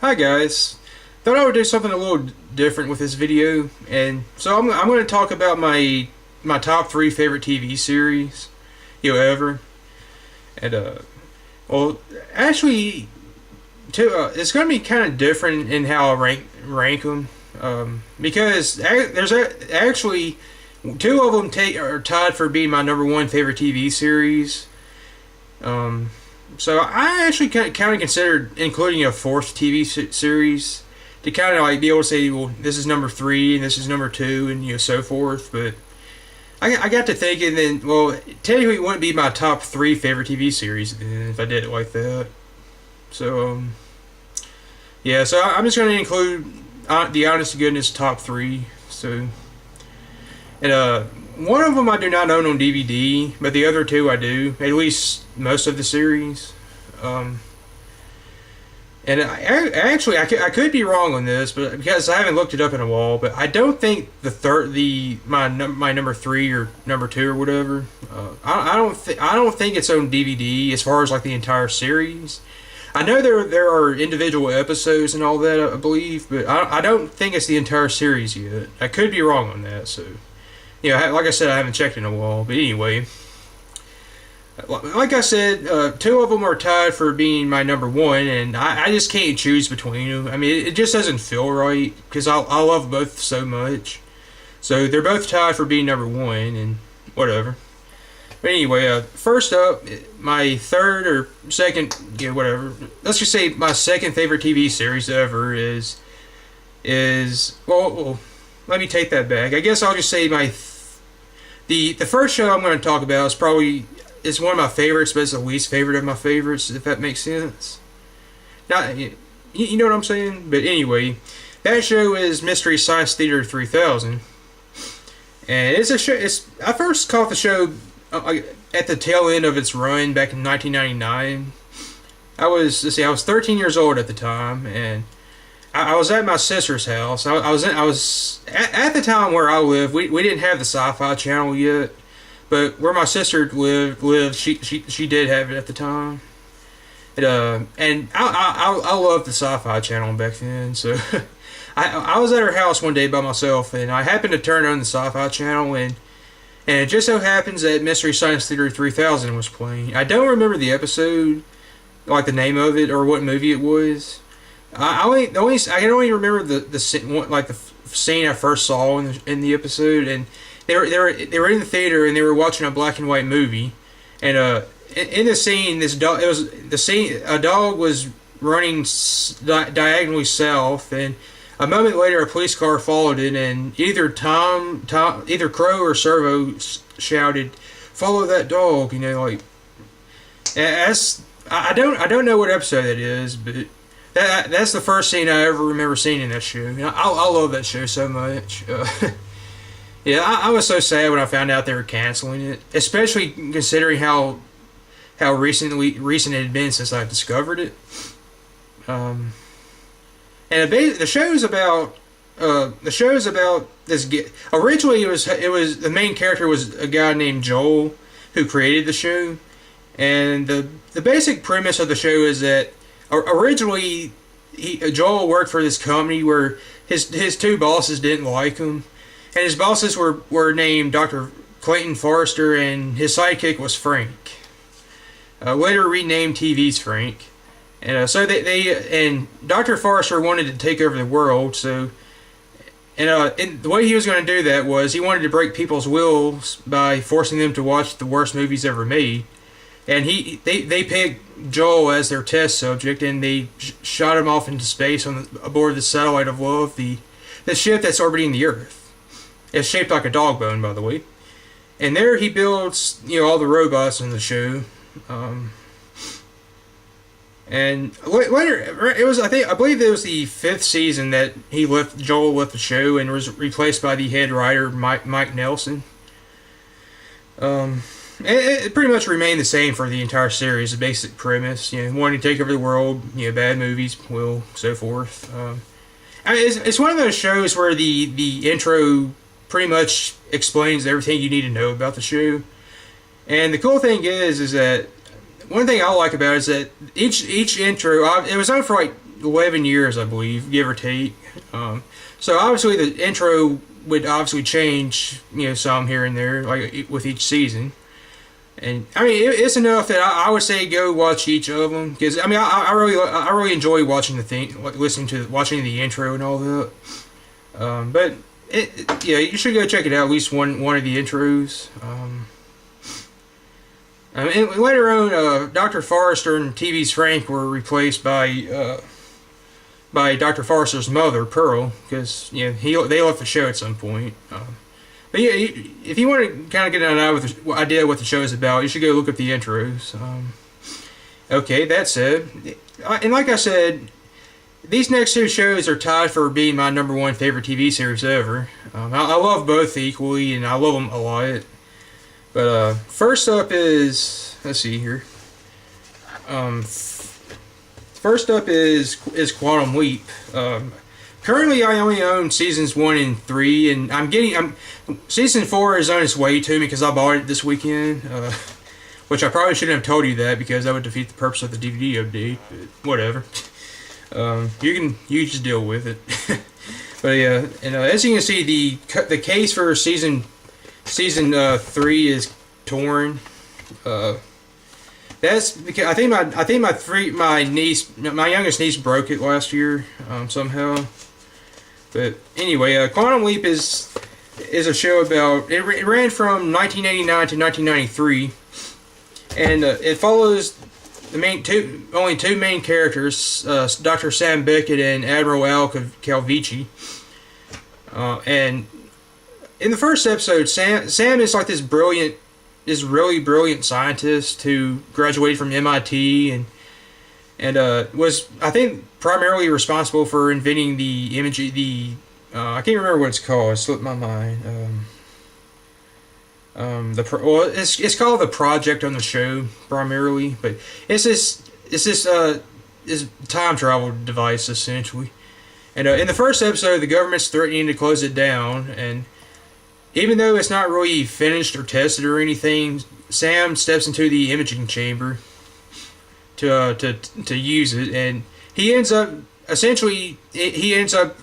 Hi guys. Thought I would do something a little different with this video, and so I'm going to talk about my top three favorite TV series, ever. And well, actually, it's going to be kind of different in how I rank them, because actually two of them are tied for being my number one favorite TV series. So I actually kind of considered including a fourth TV series to kind of like be able to say, well, this is number three and this is number two, and so forth. But I got to thinking, then, well, technically it wouldn't be my top three favorite TV series then if I did it like that. So yeah, so I'm just going to include the honest to goodness top three. So and one of them I do not own on DVD, but the other two I do, at least most of the series. And I could be wrong on this, but because I haven't looked it up in a while, but I don't think my number three or number two or whatever. I don't think it's on DVD as far as like the entire series. I know there are individual episodes and all that, I believe, but I don't think it's the entire series yet. I could be wrong on that, so. Like I said, I haven't checked in a while. But anyway, like I said, two of them are tied for being my number one, and I just can't choose between them. I mean, it just doesn't feel right, because I love both so much. So they're both tied for being number one, and whatever. But anyway, first up, my third or second, whatever. Let's just say my second favorite TV series ever is well, let me take that back. I guess I'll just say the first show I'm going to talk about is one of my favorites, but it's the least favorite of my favorites, if that makes sense. Now, you know what I'm saying? But anyway, that show is Mystery Science Theater 3000, and it's a show. I first caught the show at the tail end of its run back in 1999. I was 13 years old at the time, and I was at my sister's house. I was at the time where I lived. We didn't have the Sci-Fi channel yet, but where my sister lived, she did have it at the time. And I loved the Sci-Fi channel back then. So I was at her house one day by myself, and I happened to turn on the Sci-Fi channel, and it just so happens that Mystery Science Theater 3000 was playing. I don't remember the episode, like the name of it or what movie it was. I can only remember the scene I first saw in the episode, and they were in the theater and they were watching a black and white movie, and in the scene a dog was running diagonally south, and a moment later a police car followed it, and either Crow or Servo shouted, "Follow that dog!" I don't know what episode that is, but. That's the first scene I ever remember seeing in that show. I love that show so much. I was so sad when I found out they were canceling it, especially considering how recent it had been since I discovered it. And the show is about this. Originally, it was the main character was a guy named Joel who created the show, and the basic premise of the show is that. Originally, Joel worked for this company where his two bosses didn't like him, and his bosses were named Dr. Clayton Forrester, and his sidekick was Frank. Later renamed TV's Frank, and so they Dr. Forrester wanted to take over the world. So, and the way he was going to do that was he wanted to break people's wills by forcing them to watch the worst movies ever made. And they picked Joel as their test subject, and they shot him off into space aboard the Satellite of Love, the ship that's orbiting the Earth. It's shaped like a dog bone, by the way. And there he builds, all the robots in the show. And later, I believe it was the fifth season that Joel left the show and was replaced by the head writer Mike Nelson. It pretty much remained the same for the entire series. The basic premise, wanting to take over the world, bad movies, so forth. It's one of those shows where the intro pretty much explains everything you need to know about the show. And the cool thing is that one thing I like about it is that each intro, it was on for like 11 years, I believe, give or take. So obviously the intro would obviously change, some here and there, like with each season. And I mean, it's enough that I would say go watch each of them, because I mean, I really enjoy watching watching the intro and all that. But you should go check it out, at least one of the intros. And later on, Dr. Forrester and TV's Frank were replaced by Dr. Forrester's mother, Pearl, because they left the show at some point. But yeah, if you want to kind of get an idea of what the show is about, you should go look up the intros. Okay, that said, and like I said, these next two shows are tied for being my number one favorite TV series ever. I love both equally, and I love them a lot. But first up is, let's see here. First up is Quantum Leap. Currently, I only own seasons 1 and 3, and season 4 is on its way to me because I bought it this weekend. Which I probably shouldn't have told you that, because that would defeat the purpose of the DVD update. But whatever. You just deal with it. But yeah, and as you can see, the case for season 3 is torn. That's because I think my youngest niece broke it last year somehow. But anyway, Quantum Leap is a show about it ran from 1989 to 1993, and it follows only two main characters, Dr. Sam Beckett and Admiral Al Calvici. And in the first episode, Sam is like this really brilliant scientist who graduated from MIT and was, I think, primarily responsible for inventing the imaging. I can't remember what it's called. It slipped my mind. It's called the Project on the show primarily, but it's this time travel device essentially. And in the first episode, the government's threatening to close it down, and even though it's not really finished or tested or anything, Sam steps into the imaging chamber to use it, and he ends up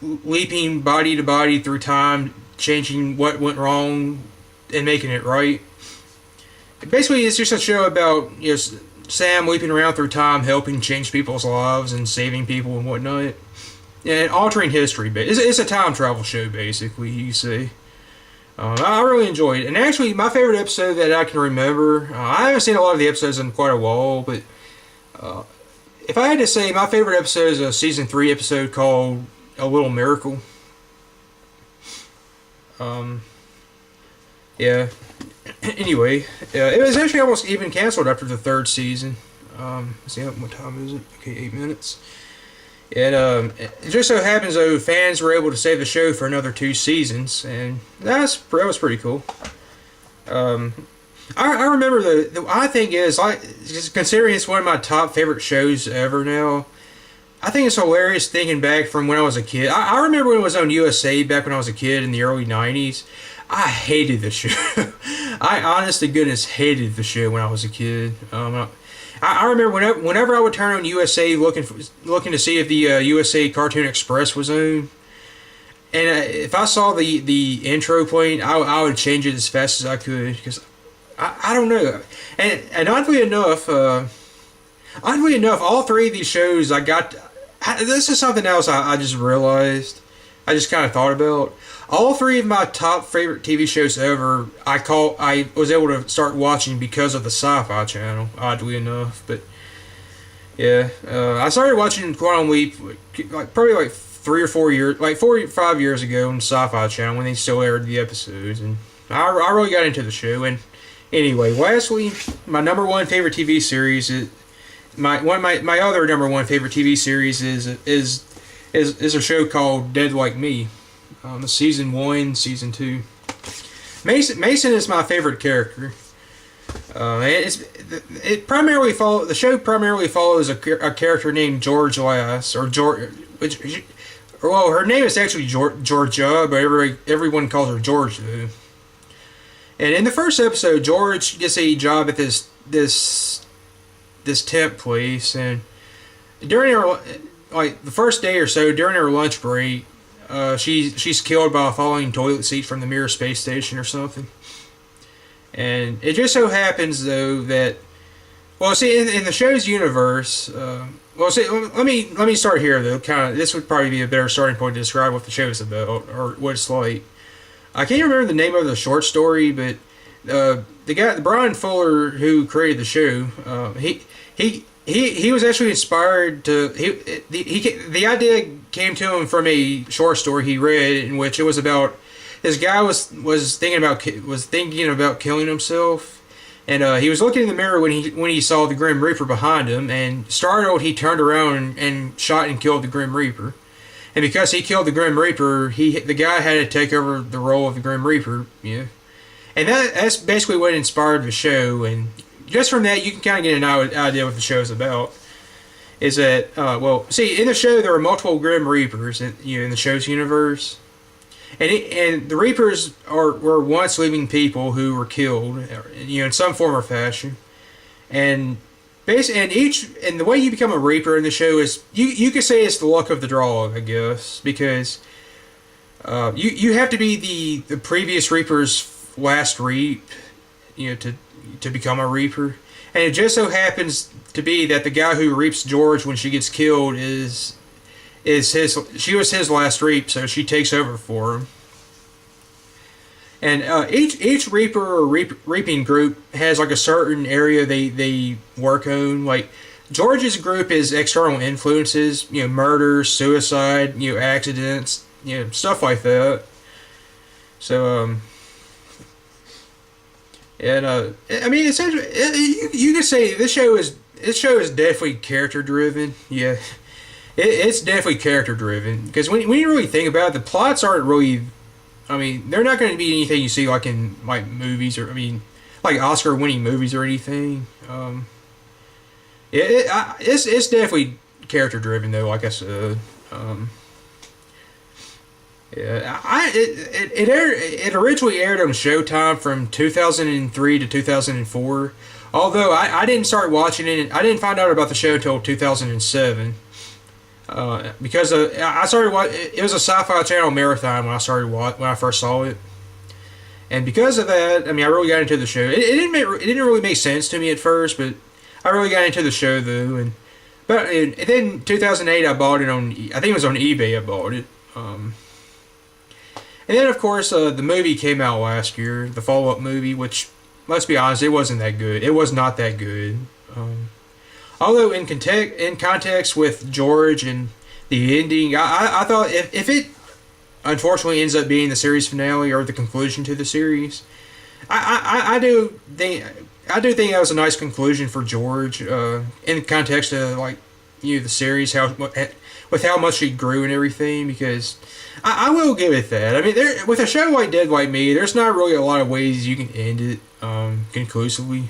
leaping body to body through time, changing what went wrong and making it right. Basically, it's just a show about Sam leaping around through time, helping change people's lives and saving people and whatnot, and altering history. But it's a time travel show, basically, you say. I really enjoyed it. And actually, my favorite episode that I can remember, I haven't seen a lot of the episodes in quite a while, but if I had to say, my favorite episode is a season 3 episode called A Little Miracle. Yeah. Anyway, it was actually almost even canceled after the 3rd season. Let's see, what time is it? Okay, 8 minutes. And it just so happens, though, fans were able to save the show for another 2 seasons, and that was pretty cool. I remember the I think is, just considering it's one of my top favorite shows ever now, I think it's hilarious thinking back from when I was a kid. I remember when it was on USA back when I was a kid in the early 90s. I hated the show. I honest to goodness hated the show when I was a kid. I remember whenever I would turn on USA looking to see if the USA Cartoon Express was on, and if I saw the intro playing, I would change it as fast as I could, because I don't know. And oddly enough, all 3 of these shows this is something else I just realized. I just kind of thought about. All 3 of my top favorite TV shows ever, I was able to start watching because of the Sci-Fi channel, oddly enough. But yeah, I started watching Quantum Leap probably 3 or 4 years, 4 or 5 years ago on the Sci-Fi channel when they still aired the episodes, and I really got into the show. And anyway, lastly, my number one favorite TV series my other number one favorite TV series is a show called Dead Like Me. Season 1, Season 2. Mason is my favorite character. The show primarily follows a character named George Lass, or George, her name is actually Georgia, but everyone calls her George though. And in the first episode, George gets a job at this temp place, and during like the first day or so during her lunch break, she's killed by a falling toilet seat from the Mir space station or something. And it just so happens though that, well, see, in the show's universe, well, see, let me start here though. Kind of, this would probably be a better starting point to describe what the show is about or what it's like. I can't remember the name of the short story, but the guy, Brian Fuller, who created the show, he was actually inspired to the idea came to him from a short story he read in which it was about this guy was thinking about killing himself, and he was looking in the mirror when he saw the Grim Reaper behind him, and startled he turned around and shot and killed the Grim Reaper. And because he killed the Grim Reaper, the guy had to take over the role of the Grim Reaper. Yeah, and that's basically what inspired the show. And just from that, you can kind of get an idea what the show's about. Is that well? See, in the show there are multiple Grim Reapers in the show's universe, and the Reapers were once living people who were killed, in some form or fashion, and and the way you become a Reaper in the show is you could say it's the luck of the draw, I guess, because you have to be the previous Reaper's last Reap, to become a Reaper, and it just so happens to be that the guy who reaps George when she gets killed she was his last Reap, so she takes over for him. And each Reaper or reaping group has like a certain area they work on. Like George's group is external influences, murder, suicide, accidents, stuff like that. So I mean, essentially, you could say this show is definitely character driven. Yeah, it's definitely character driven because when you really think about it, the plots aren't really. I mean, they're not going to be anything you see like in like movies or like Oscar-winning movies or anything. It's definitely character-driven though. Like I said, it originally aired on Showtime from 2003 to 2004. Although I didn't start watching it, I didn't find out about the show until 2007. Because I started it was a Sci-Fi Channel marathon when I first saw it, and because of that, I really got into the show. It didn't really make sense to me at first, but I really got into the show though. But then 2008 I bought it on, I think it was on eBay. I bought it, and then of course the movie came out last year, the follow-up movie, which let's be honest, it wasn't that good. It was not that good. Although in context with George and the ending, I thought if it unfortunately ends up being the series finale or the conclusion to the series, I do think that was a nice conclusion for George in context of the series, with how much he grew and everything. Because I will give it that. I mean, with a show like Dead Like Me, there's not really a lot of ways you can end it conclusively.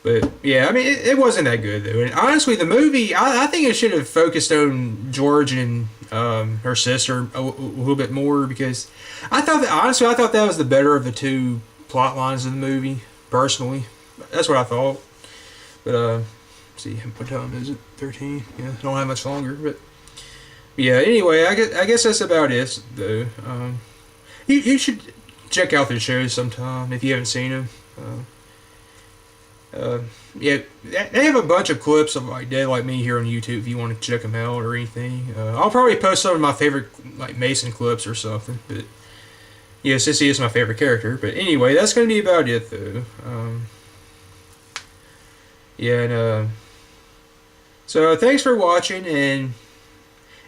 But yeah, it wasn't that good though. And honestly, the movie, I think it should have focused on George and her sister a little bit more, because I thought that was the better of the two plot lines of the movie. Personally, that's what I thought. But let's see, what time is it? 13. Yeah, don't have much longer. But yeah, anyway, I guess that's about it though. You should check out their shows sometime if you haven't seen them. Yeah, they have a bunch of clips of Dead Like Me here on YouTube if you want to check them out or anything. I'll probably post some of my favorite Mason clips or something. But yeah, Sissy is my favorite character. But anyway, that's going to be about it though. Yeah, and so thanks for watching. And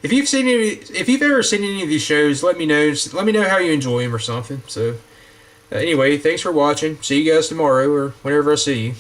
if you've ever seen any of these shows, let me know. Just let me know how you enjoy them or something. So anyway, thanks for watching. See you guys tomorrow or whenever I see you.